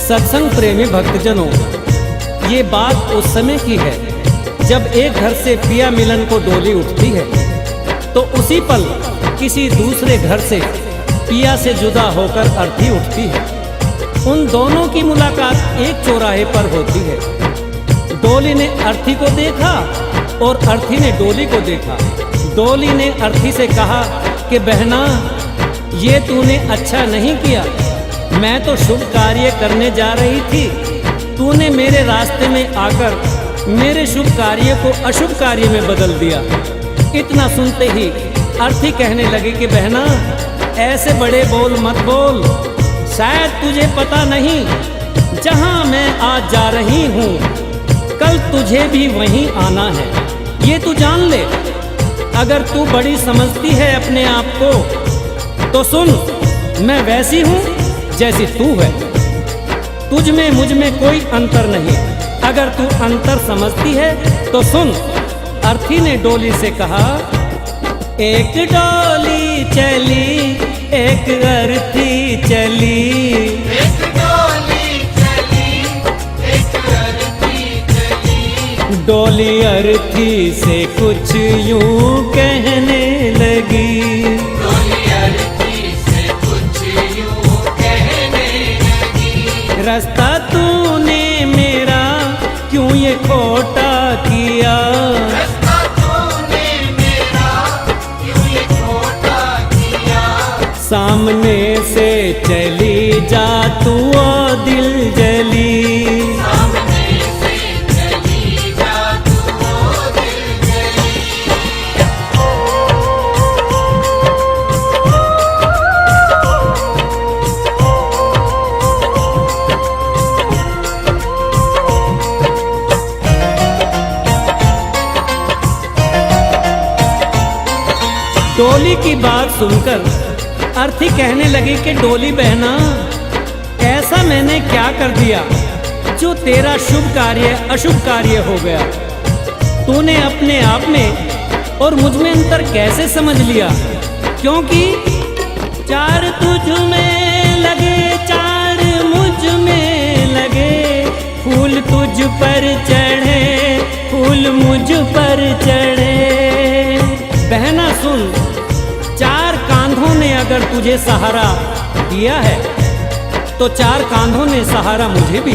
सत्संग प्रेमी भक्तजनों, ये बात उस समय की है जब एक घर से पिया मिलन को डोली उठती है तो उसी पल किसी दूसरे घर से पिया से जुदा होकर अर्थी उठती है। उन दोनों की मुलाकात एक चौराहे पर होती है। डोली ने अर्थी को देखा और अर्थी ने डोली को देखा। डोली ने अर्थी से कहा कि बहना, ये तूने अच्छा नहीं किया। मैं तो शुभ कार्य करने जा रही थी, तूने मेरे रास्ते में आकर मेरे शुभ कार्य को अशुभ कार्य में बदल दिया। इतना सुनते ही अर्थी कहने लगे कि बहना, ऐसे बड़े बोल मत बोल, शायद तुझे पता नहीं जहां मैं आज जा रही हूँ कल तुझे भी वहीं आना है, ये तू जान ले। अगर तू बड़ी समझती है अपने आप को तो सुन, मैं वैसी हूँ जैसी तू है, तुझ में मुझ में कोई अंतर नहीं। अगर तू अंतर समझती है तो सुन। अर्थी ने डोली से कहा, एक डोली चली एक अर्थी चली, एक डोली चली एक अर्थी चली। डोली अर्थी से कुछ यूं कहने लगी, डोली अर्थी से कुछ यूं कहने लगी। रास्ता तूने मेरा क्यों ये खोटा किया, रास्ता तूने मेरा क्यों ये खोटा किया। सामने से चली जा तू ओ दिल जली, सामने से चली जा तू ओ दिल जली। डोली की बात सुनकर अर्थी कहने लगी कि डोली बहना, ऐसा मैंने क्या कर दिया जो तेरा शुभ कार्य अशुभ कार्य हो गया। तूने अपने आप में और मुझ में अंतर कैसे समझ लिया, क्योंकि चार तुझ में लगे चार मुझ में लगे, फूल तुझ पर चढ़े फूल मुझ पर चढ़े। बहना सुन, चार कांधों ने अगर तुझे सहारा दिया है तो चार कांधों ने सहारा मुझे भी।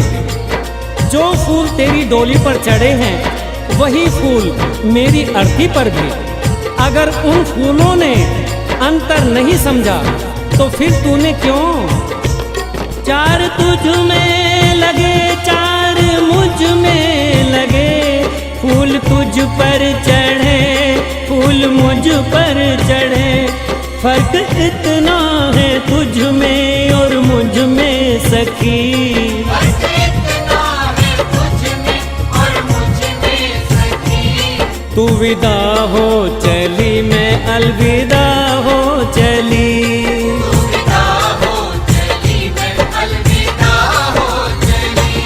जो फूल तेरी डोली पर चढ़े हैं वही फूल मेरी अर्थी पर भी। अगर उन फूलों ने अंतर नहीं समझा तो फिर तूने क्यों। चार तुझ में लगे चार मुझ में लगे, फूल तुझ पर चढ़े फूल मुझ पर चढ़े। फर्क इतना है तुझ में और मुझ में सखी, फर्क इतना है तुझ में और मुझ में सखी। तू विदा हो चली मैं अलविदा हो चली, तू विदा हो चली मैं अलविदा हो चली।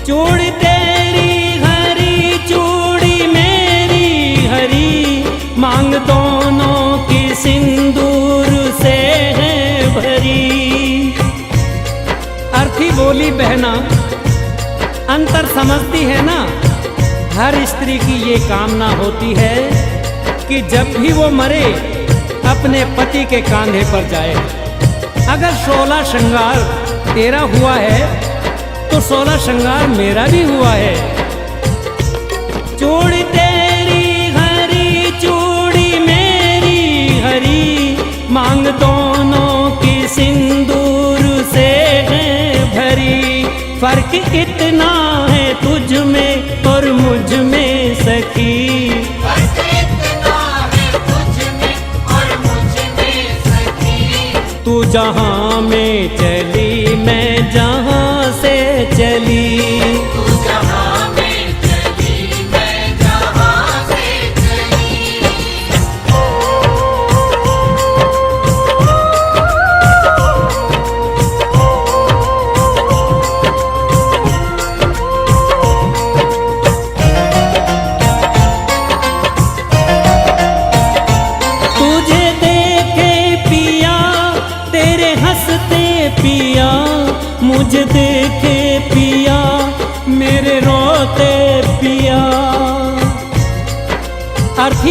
चूड़ी तेरी हरी चूड़ी मेरी हरी, मांग दोनों की सिंदूर से है भरी। अर्थी बोली, बहना अंतर समझती है ना, हर स्त्री की ये कामना होती है कि जब भी वो मरे अपने पति के कांधे पर जाए। अगर 16 श्रृंगार तेरा हुआ है तो 16 श्रृंगार मेरा भी हुआ है। चूड़ी तेरी हरी चूड़ी मेरी हरी, मांग दोनों की सिंदूर से है भरी। फर्क इतना है तुझ में और मुझ में सखी,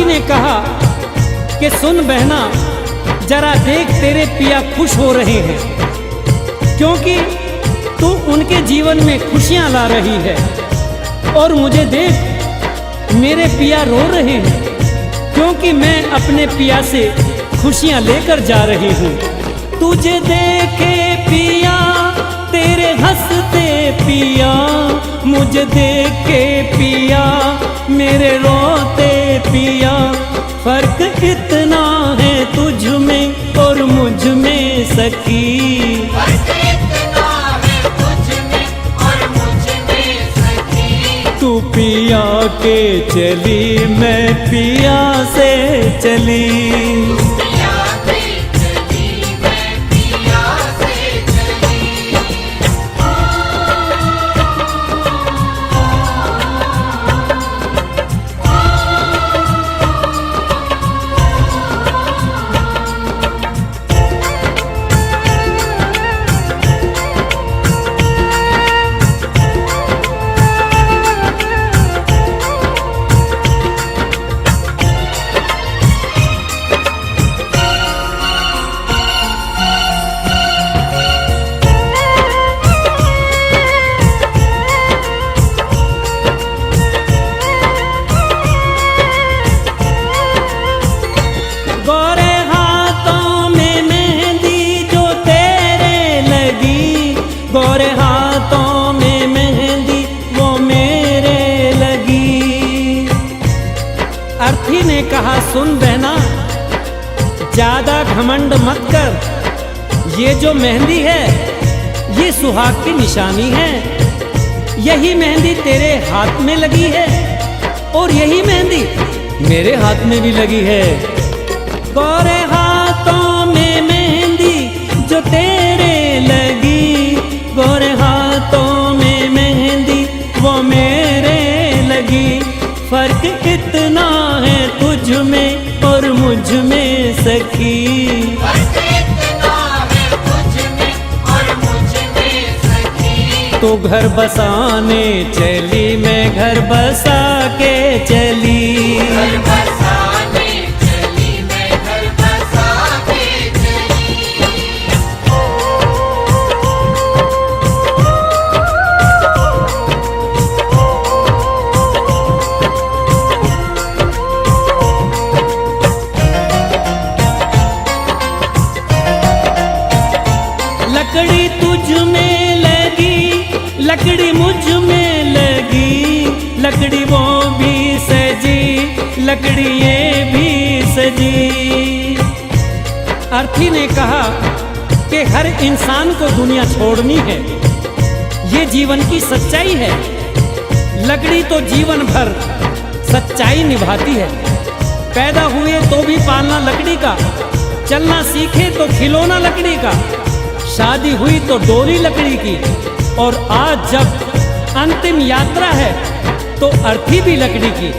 ने कहा कि सुन बहना, जरा देख तेरे पिया खुश हो रहे हैं, क्योंकि तू उनके जीवन में खुशियां ला रही है। और मुझे देख मेरे पिया रो रहे हैं, क्योंकि मैं अपने पिया से खुशियां लेकर जा रही हूँ। तुझे देखे पिया तेरे हंसते पिया, मुझे देखे पिया मेरे रोते पिया। फर्क इतना है तुझ में और मुझ में सखी, फर्क इतना है तुझ में और मुझ में सखी। तू पिया के चली मैं पिया से चली। पिया से चली मैं पिया से चली। गोरे हाथों में मेहंदी जो तेरे लगी, गोरे हाथों में मेहंदी वो मेरे लगी। अर्थी ने कहा सुन बहना, ज्यादा घमंड मत कर। ये जो मेहंदी है ये सुहाग की निशानी है। यही मेहंदी तेरे हाथ में लगी है और यही मेहंदी मेरे हाथ में भी लगी है। गोरे हाथों में मेहंदी जो तेरे लगी, गोरे हाथों में मेहंदी वो मेरे लगी। फर्क इतना है तुझ में और मुझ में सखी, फर्क इतना है तुझ में और मुझ में सखी। तो घर बसाने चली मैं घर बसा के चली। घर बसाने चली मैं घर बसा के चली। लकड़ी तुझ में लगी, लकड़ी मुझ में लगी, लकड़ी वो भी सजी, लकड़ी ये भी सजी। अर्थी ने कहा कि हर इंसान को दुनिया छोड़नी है, ये जीवन की सच्चाई है। लकड़ी तो जीवन भर सच्चाई निभाती है। पैदा हुए तो भी पालना लकड़ी का, चलना सीखे तो खिलौना लकड़ी का, शादी हुई तो डोली लकड़ी की, और आज जब अंतिम यात्रा है तो अर्थी भी लकड़ी की।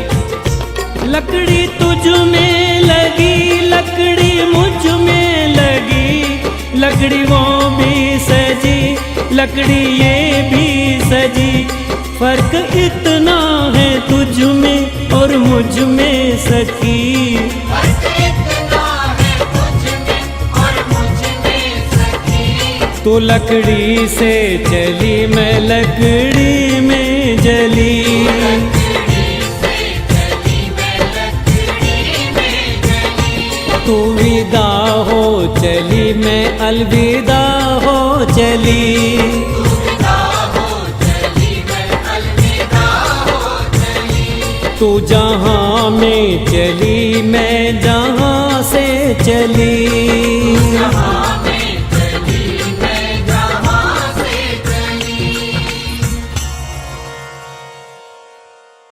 लकड़ी तुझ में लगी, लकड़ी मुझ में लगी, लकड़ी वो भी सजी, लकड़ी ये भी सजी। फर्क इतना है तुझ में और मुझ में सखी, फर्क इतना है तुझ में और मुझ में सखी। तो लकड़ी से चली मैं लकड़ी में जली। लकड़ी से चली मैं लकड़ी में जली। तू विदा हो चली मैं अलविदा हो चली। अलविदा हो चली मैं अलविदा हो चली। तू जहाँ में चली मैं जहाँ से चली।